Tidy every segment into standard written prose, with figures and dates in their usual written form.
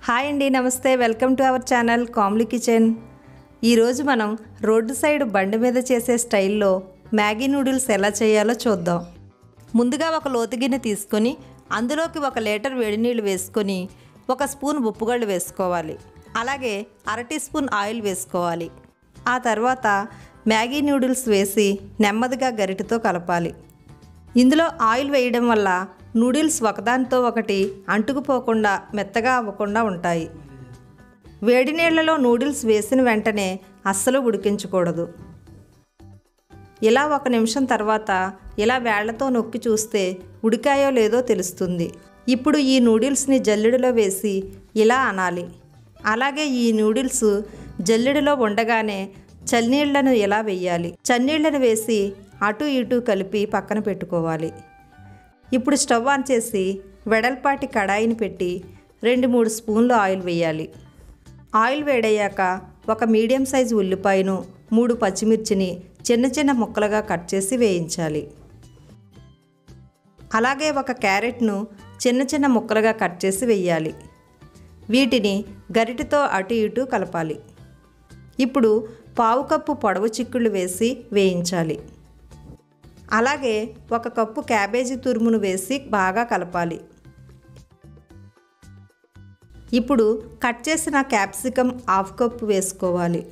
Hi అండి, నమస్తే. Welcome to our channel Kamli kitchen. ఈరోజు మనం రోడ్డు సైడ్ బండి మీద చేసే స్టైల్లో మ్యాగీ నూడిల్స్ ఎలా చేయాలో చూద్దాం. ముందుగా ఒక లోతు గిన్నె తీసుకొని అందులోకి 1 లీటర్ వేడి నీళ్ళు వేసుకొని 1 స్పూన్ ఉప్పుగళ్ళు వేసుకోవాలి. అలాగే 1/2 టీ స్పూన్ ఆయిల్ వేసుకోవాలి. ఆ తర్వాత మ్యాగీ నూడిల్స్ వేసి నెమ్మదిగా గరిటెతో కలపాలి. ఇందులో ఆయిల్ వేయడం వల్ల నూడిల్స్ ఒకదానితో ఒకటి అంటుకుపోకుండా మెత్తగా అవ్వకుండా ఉంటాయి. వేడి నీళ్లలో నూడిల్స్ వేసిన వెంటనే అస్సలు ఉడికించకూడదు. ఇలా 1 నిమిషం తర్వాత ఇలా వేళ్లతో నొక్కి చూస్తే ఉడికాయో లేదో తెలుస్తుంది. ఇప్పుడు ఈ నూడిల్స్ని జల్లెడలో వేసి ఇలా అనాలి. అలాగే ఈ నూడిల్స్ జల్లెడలో ఉండగానే చన్నీళ్లను ఇలా వేయాలి. చన్నీళ్లను వేసి అటు ఇటు కలిపి పక్కన పెట్టుకోవాలి. ఇప్పుడు స్టవ్ ఆన్ చేసి వెడల్పాటి కడాయిని పెట్టి 2-3 స్పూన్లు ఆయిల్ వేయాలి. ఆయిల్ వేడయ్యాక 1 మీడియం సైజు ఉల్లిపాయను 3 పచ్చిమిర్చిని చిన్న చిన్న ముక్కలుగా కట్ చేసి వేయించాలి. అలాగే 1 క్యారెట్ను చిన్న చిన్న ముక్కలుగా కట్ చేసి వేయాలి. వీటిని గరిటెతో అటు ఇటు కలపాలి. ఇప్పుడు 1/2 కప్పు పొడవు చిక్కుళ్ళు వేసి వేయించాలి. అలాగే 1 కప్పు క్యాబేజీ తురుమును వేసి బాగా కలపాలి. ఇప్పుడు కట్ చేసిన క్యాప్సికమ్ 1/2 కప్పు వేసుకోవాలి.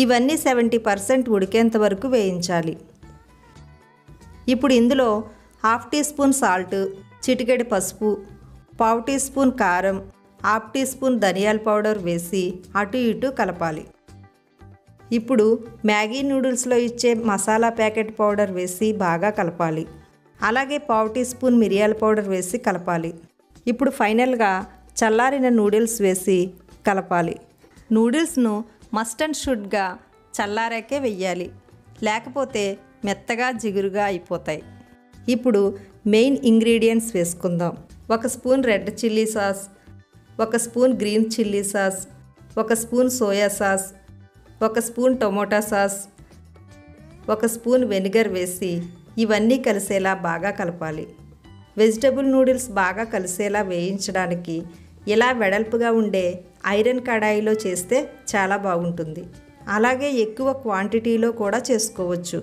ఇవన్నీ 70% ఉడికేంత వరకు వేయించాలి. ఇప్పుడు ఇందులో 1/2 టీ స్పూన్ సాల్ట్, చిటికెడు పసుపు, 1/2 టీ స్పూన్ కారం, 1/2 టీ స్పూన్ ధనియాల పౌడర్ వేసి అటు ఇటు కలపాలి. ఇప్పుడు మ్యాగీ నూడిల్స్లో ఇచ్చే మసాలా ప్యాకెట్ పౌడర్ వేసి బాగా కలపాలి. అలాగే 1/2 టీ స్పూన్ మిరియాల పౌడర్ వేసి కలపాలి. ఇప్పుడు ఫైనల్గా చల్లారిన నూడిల్స్ వేసి కలపాలి. నూడిల్స్ను మస్ట్ అండ్ షుడ్గా చల్లారాకే వెయ్యాలి, లేకపోతే మెత్తగా జిగురుగా అయిపోతాయి. ఇప్పుడు మెయిన్ ఇంగ్రీడియంట్స్ వేసుకుందాం. 1 spoon red chilli sauce, 1 spoon green chilli sauce, 1 spoon soya sauce, 1 spoon tomato sauce, 1 spoon vinegar వేసి ఇవన్నీ కలిసేలా బాగా కలపాలి. వెజిటబుల్ నూడిల్స్ బాగా కలిసేలా వేయించడానికి ఇలా వెడల్పుగా ఉండే ఐరన్ కడాయిలో చేస్తే చాలా బాగుంటుంది. అలాగే ఎక్కువ క్వాంటిటీలో కూడా చేసుకోవచ్చు.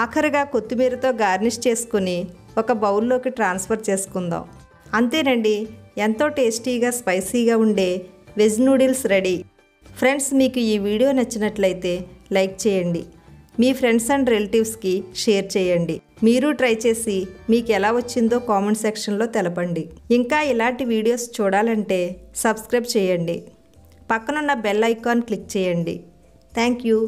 ఆఖరిగా కొత్తిమీరతో గార్నిష్ చేసుకుని ఒక బౌల్లోకి ట్రాన్స్ఫర్ చేసుకుందాం. అంతేనండి, ఎంతో టేస్టీగా స్పైసీగా ఉండే వెజ్ నూడిల్స్ రెడీ. ఫ్రెండ్స్, మీకు ఈ వీడియో నచ్చినట్లయితే లైక్ చేయండి. మీ ఫ్రెండ్స్ అండ్ రిలేటివ్స్కి షేర్ చేయండి. మీరు ట్రై చేసి మీకు ఎలా వచ్చిందో కామెంట్ సెక్షన్లో తెలపండి. ఇంకా ఇలాంటి వీడియోస్ చూడాలంటే సబ్స్క్రైబ్ చేయండి. పక్కనున్న బెల్ ఐకాన్ క్లిక్ చేయండి. Thank you.